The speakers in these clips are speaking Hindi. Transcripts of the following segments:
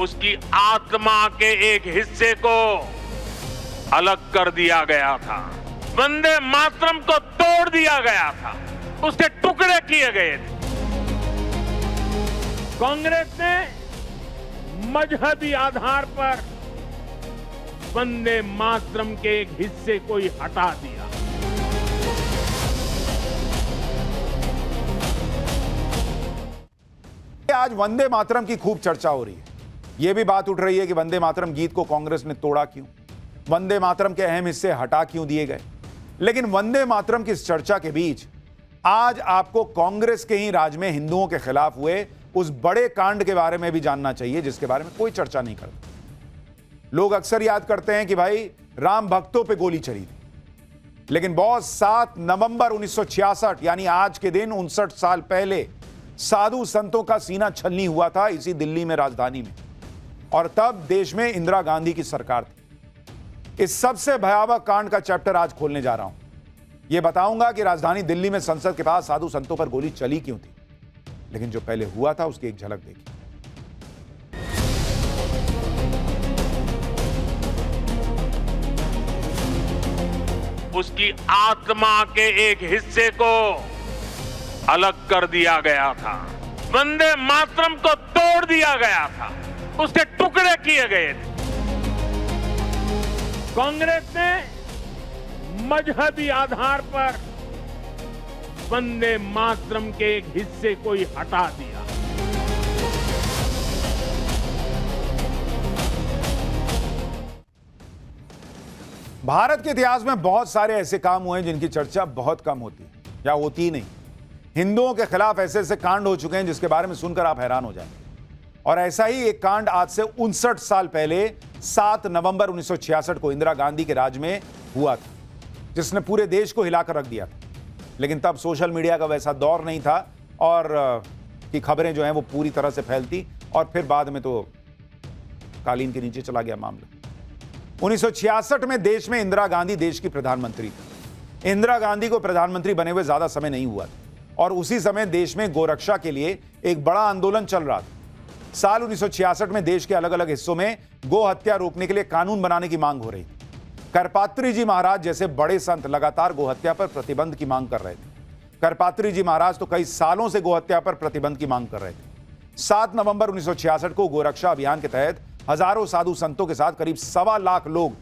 उसकी आत्मा के एक हिस्से को अलग कर दिया गया था। वंदे मातरम को तोड़ दिया गया था, उसके टुकड़े किए गए थे। कांग्रेस ने मजहबी आधार पर वंदे मातरम के एक हिस्से को ही हटा दिया। आज वंदे मातरम की खूब चर्चा हो रही है। यह भी बात उठ रही है कि वंदे मातरम गीत को कांग्रेस ने तोड़ा क्यों, वंदे मातरम के अहम हिस्से हटा क्यों दिए गए। लेकिन वंदे मातरम की इस चर्चा के बीच आज आपको कांग्रेस के ही राज में हिंदुओं के खिलाफ हुए उस बड़े कांड के बारे में भी जानना चाहिए, जिसके बारे में कोई चर्चा नहीं करता। लोग अक्सर याद करते हैं कि भाई राम भक्तों पे गोली चली थी, लेकिन बॉस 7 नवंबर 1966 यानी आज के दिन 59 साल पहले साधु संतों का सीना छलनी हुआ था इसी दिल्ली में, राजधानी में। और तब देश में इंदिरा गांधी की सरकार थी। इस सबसे भयावह कांड का चैप्टर आज खोलने जा रहा हूं। यह बताऊंगा कि राजधानी दिल्ली में संसद के पास साधु संतों पर गोली चली क्यों थी, लेकिन जो पहले हुआ था उसकी एक झलक देखिए। उसकी आत्मा के एक हिस्से को अलग कर दिया गया था। वंदे मातरम को तोड़ दिया गया था, उसके टुकड़े किए गए थे। कांग्रेस ने मजहबी आधार पर वंदे मातरम के एक हिस्से को ही हटा दिया। भारत के इतिहास में बहुत सारे ऐसे काम हुए हैं जिनकी चर्चा बहुत कम होती है या होती ही नहीं। हिंदुओं के खिलाफ ऐसे ऐसे कांड हो चुके हैं जिसके बारे में सुनकर आप हैरान हो जाएंगे। और ऐसा ही एक कांड आज से 59 साल पहले 7 नवंबर 1966 को इंदिरा गांधी के राज में हुआ था, जिसने पूरे देश को हिलाकर रख दिया था। लेकिन तब सोशल मीडिया का वैसा दौर नहीं था और की खबरें जो हैं वो पूरी तरह से फैलती, और फिर बाद में तो कालीन के नीचे चला गया मामला। 1966 में देश में इंदिरा गांधी देश की प्रधानमंत्री थी। इंदिरा गांधी को प्रधानमंत्री बने हुए ज्यादा समय नहीं हुआ था और उसी समय देश में गोरक्षा के लिए एक बड़ा आंदोलन चल रहा था। साल 1966 में देश के अलग अलग हिस्सों में गो हत्या रोकने के लिए कानून बनाने की मांग हो रही थी। करपात्री जी महाराज जैसे बड़े संत लगातार गोहत्या पर प्रतिबंध की मांग कर रहे थे। करपात्री जी महाराज तो कई सालों से गोहत्या पर प्रतिबंध की मांग कर रहे थे। 7 नवंबर 1966 को गोरक्षा अभियान के तहत हजारों साधु संतों के साथ करीब 1.25 लाख लोग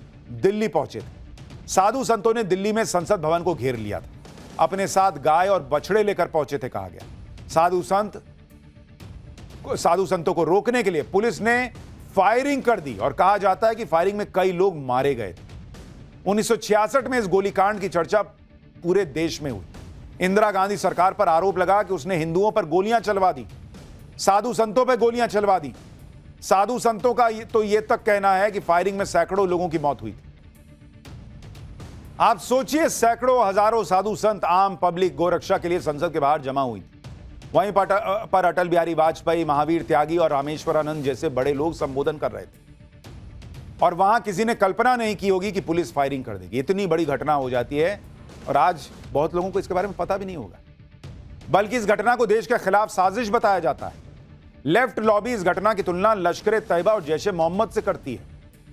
दिल्ली पहुंचे थे। साधु संतों ने दिल्ली में संसद भवन को घेर लिया था। अपने साथ गाय और बछड़े लेकर पहुंचे थे, कहा गया। साधु संतों को रोकने के लिए पुलिस ने फायरिंग कर दी और कहा जाता है कि फायरिंग में कई लोग मारे गए थे। 1966 में इस गोलीकांड की चर्चा पूरे देश में हुई। इंदिरा गांधी सरकार पर आरोप लगा कि उसने हिंदुओं पर गोलियां चलवा दी, साधु संतों पर गोलियां चलवा दी। साधु संतों का तो यह तक कहना है कि फायरिंग में सैकड़ों लोगों की मौत हुई थी। आप सोचिए, सैकड़ों हजारों साधु संत, आम पब्लिक गोरक्षा के लिए संसद के बाहर जमा हुई थी। वहीं पर अटल बिहारी वाजपेयी, महावीर त्यागी और रामेश्वरानंद जैसे बड़े लोग संबोधन कर रहे थे। और वहां किसी ने कल्पना नहीं की होगी कि पुलिस फायरिंग कर देगी। इतनी बड़ी घटना हो जाती है और आज बहुत लोगों को इसके बारे में पता भी नहीं होगा, बल्कि इस घटना को देश के खिलाफ साजिश बताया जाता है। लेफ्ट लॉबी इस घटना की तुलना लश्कर तैयबा और जैश ए मोहम्मद से करती है।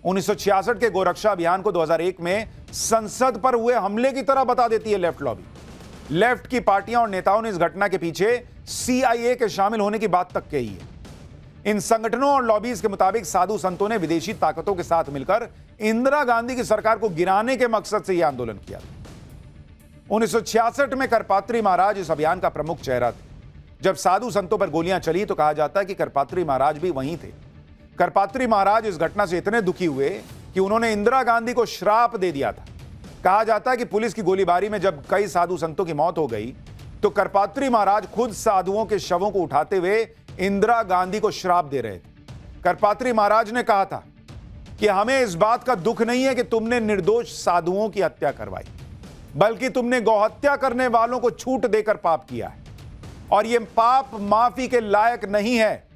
1966 के गोरक्षा अभियान को 2001 में संसद पर हुए हमले की तरह बता देती है लेफ्ट लॉबी। लेफ्ट की पार्टियां और नेताओं ने इस घटना के पीछे CIA के शामिल होने की बात तक कही है। इन संगठनों और लॉबीज के मुताबिक साधु संतों ने विदेशी ताकतों के साथ मिलकर इंदिरा गांधी की सरकार को गिराने के मकसद से यह आंदोलन किया। 1966 में करपात्री महाराज इस अभियान का प्रमुख चेहरा थे। जब साधु संतों पर गोलियां चली तो कहा जाता है कि करपात्री महाराज भी वहीं थे। करपात्री महाराज इस घटना से इतने दुखी हुए कि उन्होंने इंदिरा गांधी को श्राप दे दिया था। कहा जाता है कि पुलिस की गोलीबारी में जब कई साधु संतों की मौत हो गई तो करपात्री महाराज खुद साधुओं के शवों को उठाते हुए इंदिरा गांधी को श्राप दे रहे थे। करपात्री महाराज ने कहा था कि हमें इस बात का दुख नहीं है कि तुमने निर्दोष साधुओं की हत्या करवाई, बल्कि तुमने गौहत्या करने वालों को छूट देकर पाप किया है और यह पाप माफी के लायक नहीं है।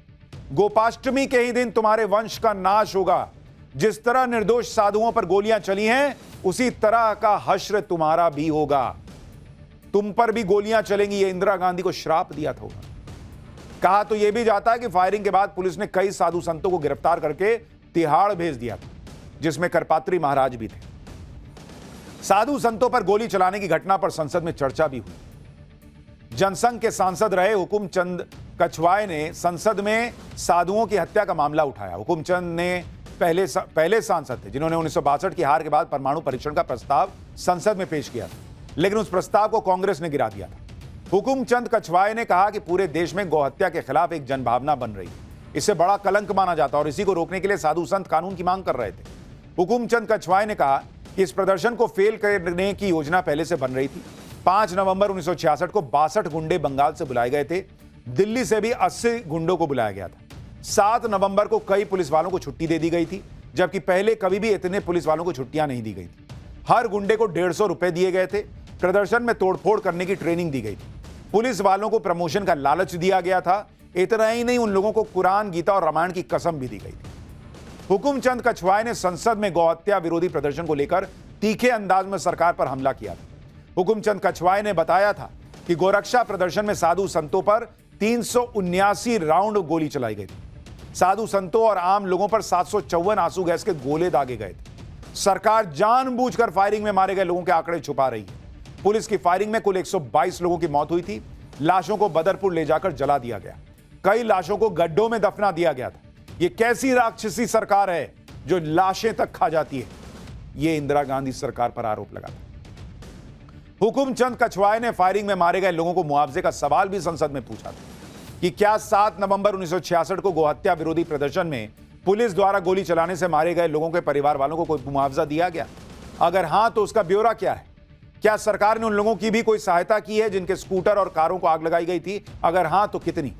गोपाष्टमी के ही दिन तुम्हारे वंश का नाश होगा। जिस तरह निर्दोष साधुओं पर गोलियां चली हैं, उसी तरह का हश्र तुम्हारा भी होगा। तुम पर भी गोलियां चलेंगी। यह इंदिरा गांधी को श्राप दिया था। कहा तो यह भी जाता है कि फायरिंग के बाद पुलिस ने कई साधु संतों को गिरफ्तार करके तिहाड़ भेज दिया था, जिसमें करपात्री महाराज भी थे। साधु संतों पर गोली चलाने की घटना पर संसद में चर्चा भी हुई। जनसंघ के सांसद रहे हुकुमचंद कछवाए ने संसद में साधुओं की हत्या का मामला उठाया। हुकुमचंद ने पहले सांसद थे जिन्होंने 1962 की हार के बाद परमाणु परीक्षण का प्रस्ताव संसद में पेश किया था, लेकिन उस प्रस्ताव को कांग्रेस ने गिरा दिया था। हुकुमचंद कछवाए ने कहा कि पूरे देश में गौहत्या के खिलाफ एक जनभावना बन रही है, इसे बड़ा कलंक माना जाता और इसी को रोकने के लिए साधु संत कानून की मांग कर रहे थे। हुकुमचंद कछवाए ने कहा कि इस प्रदर्शन को फेल करने की योजना पहले से बन रही थी। 5 नवंबर 1966 को 62 गुंडे बंगाल से बुलाए गए थे। दिल्ली से भी 80 गुंडों को बुलाया गया था। 7 नवंबर को कई पुलिस वालों को छुट्टी दे दी गई थी, जबकि पहले कभी भी इतने पुलिस वालों को छुट्टियां नहीं दी गई थी। हर गुंडे को 150 रुपए दिए गए थे। प्रदर्शन में तोड़फोड़ करने की ट्रेनिंग दी गई थी। पुलिस वालों को प्रमोशन का लालच दिया गया था। इतना ही नहीं, उन लोगों को कुरान, गीता और रामायण की कसम भी दी गई थी। हुकुमचंद कछवाए ने संसद में गौहत्या विरोधी प्रदर्शन को लेकर तीखे अंदाज में सरकार पर हमला किया था। हुकुमचंद कछवाए ने बताया था कि गोरक्षा प्रदर्शन में साधु संतों पर 379 राउंड गोली चलाई गई थी। साधु संतों और आम लोगों पर 754 आंसू गैस के गोले दागे गए थे। सरकार जानबूझकर फायरिंग में मारे गए लोगों के आंकड़े छुपा रही है। पुलिस की फायरिंग में कुल 122 लोगों की मौत हुई थी। लाशों को बदरपुर ले जाकर जला दिया गया। कई लाशों को गड्ढों में दफना दिया गया था। यह कैसी राक्षसी सरकार है जो लाशें तक खा जाती है? यह इंदिरा गांधी सरकार पर आरोप लगा था। हुकुमचंद कछवाए ने फायरिंग में मारे गए लोगों को मुआवजे का सवाल भी संसद में पूछा था कि क्या 7 नवंबर 1966 को गौहत्या विरोधी प्रदर्शन में पुलिस द्वारा गोली चलाने से मारे गए लोगों के परिवार वालों को कोई मुआवजा दिया गया? अगर हां तो उसका ब्यौरा क्या है? क्या सरकार ने उन लोगों की भी कोई सहायता की है जिनके स्कूटर और कारों को आग लगाई गई थी? अगर हां तो कितनी?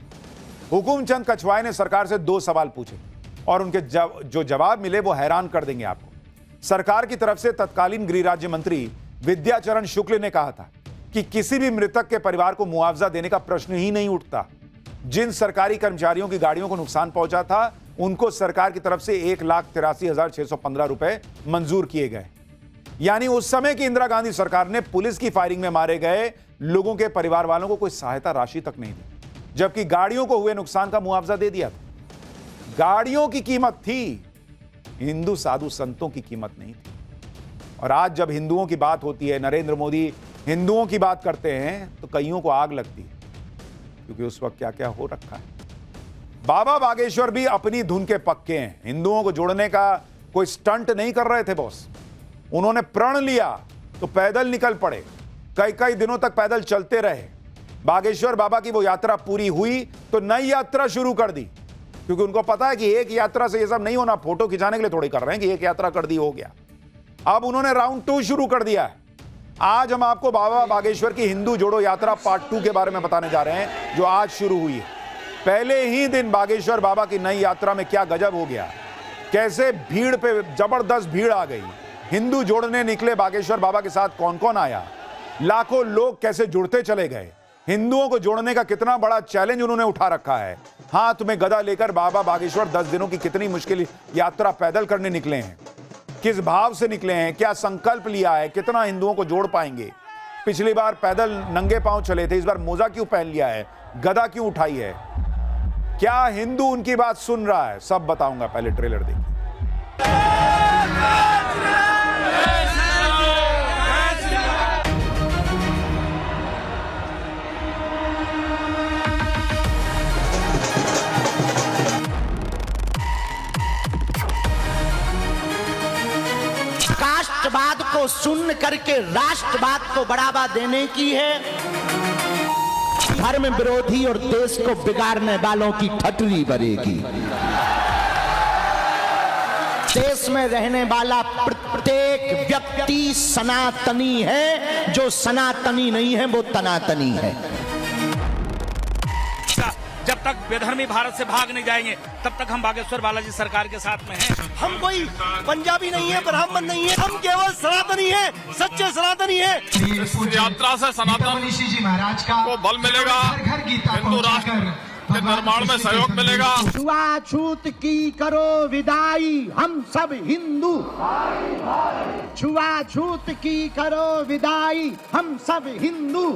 हुकुमचंद कछवाए ने सरकार से 2 सवाल पूछे और उनके जो जवाब मिले वो हैरान कर देंगे आपको। सरकार की तरफ से तत्कालीन गृह राज्य मंत्री विद्याचरण शुक्ल ने कहा था कि किसी भी मृतक के परिवार को मुआवजा देने का प्रश्न ही नहीं उठता। जिन सरकारी कर्मचारियों की गाड़ियों को नुकसान पहुंचा था उनको सरकार की तरफ से 1,83,615 रुपए मंजूर किए गए। यानी उस समय की इंदिरा गांधी सरकार ने पुलिस की फायरिंग में मारे गए लोगों के परिवार वालों को कोई सहायता राशि तक नहीं दी, जबकि गाड़ियों को हुए नुकसान का मुआवजा दे दिया था। गाड़ियों की कीमत थी, हिंदू साधु संतों की कीमत नहीं थी। और आज जब हिंदुओं की बात होती है, नरेंद्र मोदी हिंदुओं की बात करते हैं तो कईयों को आग लगती है, क्योंकि उस वक्त क्या क्या हो रखा है। बाबा बागेश्वर भी अपनी धुन के पक्के हैं। हिंदुओं को जोड़ने का कोई स्टंट नहीं कर रहे थे बॉस। उन्होंने प्रण लिया तो पैदल निकल पड़े, कई दिनों तक पैदल चलते रहे। बागेश्वर बाबा की वो यात्रा पूरी हुई तो नई यात्रा शुरू कर दी, क्योंकि उनको पता है कि एक यात्रा से ये सब नहीं होना। फोटो खिंचाने के लिए थोड़ी कर रहे हैं कि एक यात्रा कर दी हो गया। अब उन्होंने राउंड 2 शुरू कर दिया है। आज हम आपको बाबा बागेश्वर की हिंदू जोड़ो यात्रा पार्ट 2 के बारे में बताने जा रहे हैं, जो आज शुरू हुई है। पहले ही दिन बागेश्वर बाबा की नई यात्रा में क्या गजब हो गया, कैसे भीड़ पे जबरदस्त भीड़ आ गई। हिंदू जोड़ने निकले बागेश्वर बाबा के साथ कौन कौन आया, लाखों लोग कैसे जुड़ते चले गए। हिंदुओं को जोड़ने का कितना बड़ा चैलेंज उन्होंने उठा रखा है। हाथ में गदा लेकर बाबा बागेश्वर 10 दिनों की कितनी मुश्किल यात्रा पैदल करने निकले हैं, किस भाव से निकले हैं, क्या संकल्प लिया है, कितना हिंदुओं को जोड़ पाएंगे। पिछली बार पैदल नंगे पांव चले थे, इस बार मोजा क्यों पहन लिया है, गदा क्यों उठाई है, क्या हिंदू उनकी बात सुन रहा है, सब बताऊंगा। पहले ट्रेलर देखिए। राष्ट्रवाद को शून्य करके राष्ट्रवाद को बढ़ावा देने की है। धर्म विरोधी और देश को बिगाड़ने वालों की ठटरी भरेगी। देश में रहने वाला प्रत्येक व्यक्ति सनातनी है, जो सनातनी नहीं है वो तनातनी है। जब तक बेधर्मी भारत से भाग नहीं जाएंगे तब तक हम बागेश्वर बालाजी सरकार के साथ में हैं। हम कोई पंजाबी नहीं है, ब्राह्मण नहीं है, हम केवल सनातनी है, सच्चे सनातनी है। यात्रा से सनातन को बल मिलेगा, हिंदू राष्ट्र के निर्माण में सहयोग मिलेगा। छुआछूत की करो विदाई, हम सब हिंदू। छुआछूत की करो विदाई, हम सब हिंदू।